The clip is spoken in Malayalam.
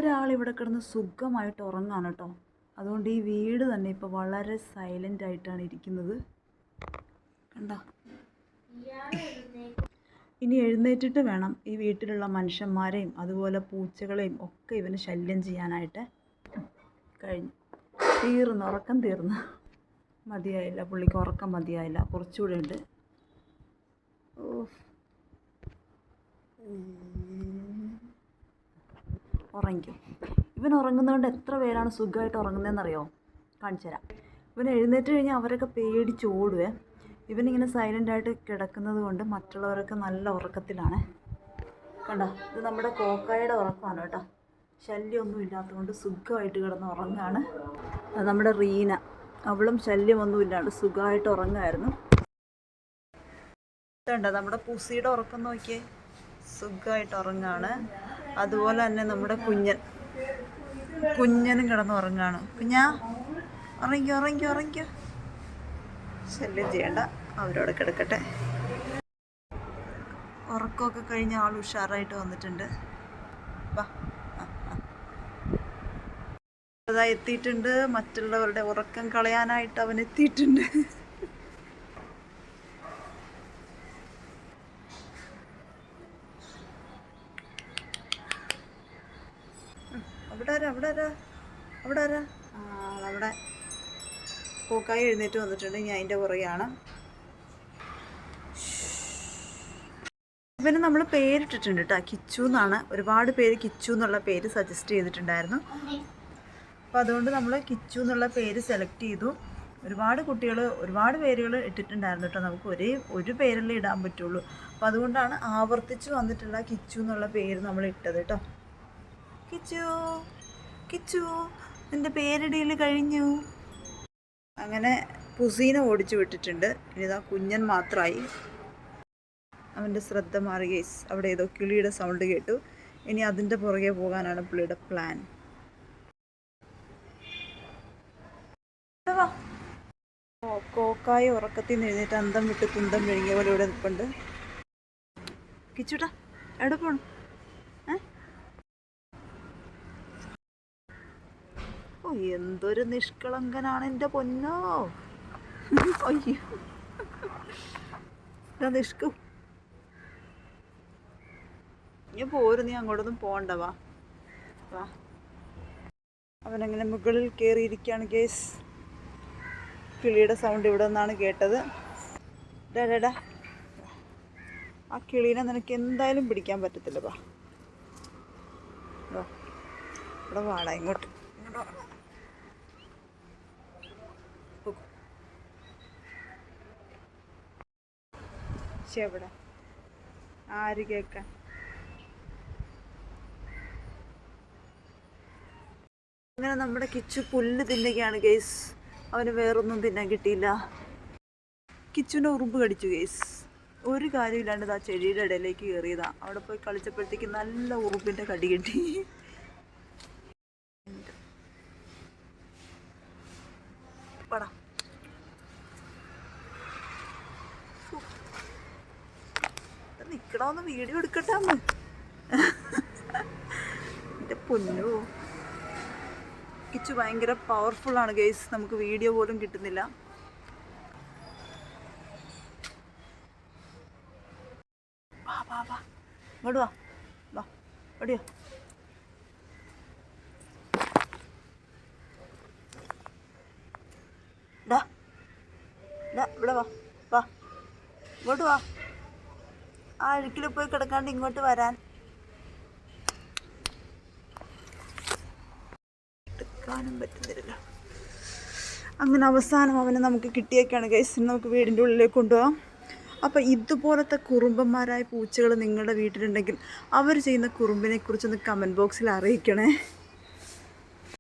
ഒരാളിവിടെ കിടന്ന് സുഖമായിട്ട് ഉറങ്ങാണ് കേട്ടോ. അതുകൊണ്ട് ഈ വീട് തന്നെ ഇപ്പോൾ വളരെ സൈലൻ്റ് ആയിട്ടാണ് ഇരിക്കുന്നത്. കണ്ടോ? ഇനി എഴുന്നേറ്റിട്ട് വേണം ഈ വീട്ടിലുള്ള മനുഷ്യന്മാരെയും അതുപോലെ പൂച്ചകളെയും ഒക്കെ ഇവന് ശല്യം ചെയ്യാനായിട്ട്. കഴിഞ്ഞു, തീർന്നു, ഉറക്കം തീർന്നു. മതിയായില്ല, പുള്ളിക്ക് ഉറക്കം മതിയായില്ല, കുറച്ചുകൂടെ ഉണ്ട്. ഉറങ്ങിക്കും. ഇവൻ ഉറങ്ങുന്നതുകൊണ്ട് എത്ര പേരാണ് സുഖമായിട്ട് ഉറങ്ങുന്നതെന്നറിയോ? കാണിച്ചു തരാം. ഇവൻ എഴുന്നേറ്റ് കഴിഞ്ഞാൽ അവരൊക്കെ പേടിച്ച് ഓടുവേ. ഇവനിങ്ങനെ സൈലൻ്റായിട്ട് കിടക്കുന്നത് കൊണ്ട് മറ്റുള്ളവരൊക്കെ നല്ല ഉറക്കത്തിലാണ്. കണ്ടോ? ഇത് നമ്മുടെ കോക്കായുടെ ഉറക്കമാണ് കേട്ടോ. ശല്യമൊന്നും ഇല്ലാത്തതുകൊണ്ട് സുഖമായിട്ട് കിടന്ന് ഉറങ്ങാണ്. അത് നമ്മുടെ റീന, അവളും ശല്യമൊന്നുമില്ലാണ്ട് സുഖമായിട്ട് ഉറങ്ങുമായിരുന്നു. കണ്ടോ നമ്മുടെ പുസിയുടെ ഉറക്കം നോക്കിയേ, സുഖമായിട്ട് ഉറങ്ങാണ്. അതുപോലെ തന്നെ നമ്മുടെ കുഞ്ഞനും കിടന്ന് ഉറങ്ങാണ്. കുഞ്ഞാ, ഉറങ്ങിക്കോ ഉറങ്ങിക്കോ ഉറങ്ങിക്കോ, ശല്യം ചെയ്യണ്ട, അവരോട് കിടക്കട്ടെ. ഉറക്കമൊക്കെ കഴിഞ്ഞ ആൾ ഉഷാറായിട്ട് വന്നിട്ടുണ്ട്. വാ, അതാ എത്തിയിട്ടുണ്ട്. മറ്റുള്ളവരുടെ ഉറക്കം കളയാനായിട്ട് അവൻ എത്തിയിട്ടുണ്ട്. അവിടെ നമ്മുടെ പൂക്കായി എഴുന്നേറ്റ് വന്നിട്ടുണ്ട്. ഞാൻ അതിൻ്റെ പുറകെയാണ്. ഇവന് നമ്മൾ പേരിട്ടിട്ടുണ്ട് കേട്ടോ, കിച്ചു എന്നാണ്. ഒരുപാട് പേര് കിച്ചു എന്നുള്ള പേര് സജസ്റ്റ് ചെയ്തിട്ടുണ്ടായിരുന്നു. അപ്പോൾ അതുകൊണ്ട് നമ്മൾ കിച്ചു എന്നുള്ള പേര് സെലക്ട് ചെയ്തു. ഒരുപാട് കുട്ടികൾ ഒരുപാട് പേരുകൾ ഇട്ടിട്ടുണ്ടായിരുന്നു കേട്ടോ. നമുക്ക് ഒരു പേരല്ലേ ഇടാൻ പറ്റുള്ളൂ. അപ്പോൾ അതുകൊണ്ടാണ് ആവർത്തിച്ച് വന്നിട്ടുള്ള കിച്ചു എന്നുള്ള പേര് നമ്മൾ ഇട്ടത് കേട്ടോ. കിച്ചു കിച്ചു നിൻ്റെ പേരിടയിൽ കഴിഞ്ഞു. അങ്ങനെ പുസീനെ ഓടിച്ചു വിട്ടിട്ടുണ്ട്. ഇനിതാ കുഞ്ഞൻ മാത്രമായി. അവൻ്റെ ശ്രദ്ധ മാറി ഗൈസ്. അവിടെ ഏതോ കിളിയുടെ സൗണ്ട് കേട്ടു. ഇനി അതിൻ്റെ പുറകെ പോകാനാണ് പുള്ളിയുടെ പ്ലാൻ. കോക്കായ ഉറക്കത്തിൽ നിന്ന് എഴുന്നേറ്റ് അന്തം വിട്ട് കുന്തം വിഴുങ്ങിയ പോലെ ഇവിടെ നിൽപ്പുണ്ട്. കിച്ചുട്ടാ, എവിടെ പോണം? ഓ, എന്തൊരു നിഷ്കളങ്കനാണ് എൻ്റെ പൊന്നോ. അയ്യോ, നിഷ്കു, നീ പോരും, നീ അങ്ങോട്ടൊന്നും പോകണ്ട. വാ വാ. അവനങ്ങനെ മുകളിൽ കയറിയിരിക്കുകയാണ് ഗേസ്. കിളിയുടെ സൗണ്ട് ഇവിടെ നിന്നാണ് കേട്ടത്. ഡാ, ആ കിളീനെ നിനക്ക് എന്തായാലും പിടിക്കാൻ പറ്റത്തില്ല. വാ, ഇവിടെ വാടാ, ഇങ്ങോട്ട്. എവിടെ ആര് കേൾക്കാൻ? അങ്ങനെ നമ്മുടെ കിച്ചു പുല്ല് തിന്നുകയാണ് ഗേസ്. അവന് വേറൊന്നും തിന്നാൻ കിട്ടിയില്ല. കിച്ചുവിൻ്റെ ഉറുമ്പ് കടിച്ചു ഗേസ്. ഒരു കാര്യമില്ലാണ്ട് ആ ചെടിയുടെ ഇടയിലേക്ക് കയറിയതാ. അവിടെ പോയി കളിച്ചപ്പോഴത്തേക്ക് നല്ല ഉറുമ്പിൻ്റെ കടി കിട്ടി. പടാ, നിക്കണമെന്ന് വീഡിയോ എടുക്കട്ടെ അമ്മ. എൻ്റെ പൊന്നു, കിച്ചു ഭയങ്കര പവർഫുള്ളാണ് ഗൈസ്. നമുക്ക് വീഡിയോ പോലും കിട്ടുന്നില്ല. വാ വാ വാ, ഇങ്ങോട്ട് വാ വാ, എവിടെയോ? ഇവിടെ വാ വാ, ഇങ്ങോട്ട് വാ. ആ അഴുക്കിൽ പോയി കിടക്കാണ്ട് ഇങ്ങോട്ട് വരാൻ. എടുക്കാനും പറ്റുന്നില്ല. അങ്ങനെ അവസാനം അവനെ നമുക്ക് കിട്ടിയേക്കാണ് ഗൈസ്. നമുക്ക് വീടിൻ്റെ ഉള്ളിലേക്ക് കൊണ്ടുപോകാം. അപ്പോൾ ഇതുപോലത്തെ കുറുമ്പന്മാരായ പൂച്ചകൾ നിങ്ങളുടെ വീട്ടിലുണ്ടെങ്കിൽ അവർ ചെയ്യുന്ന കുറുമ്പിനെ കുറിച്ചൊന്ന് കമൻറ്റ് ബോക്സിൽ അറിയിക്കണേ.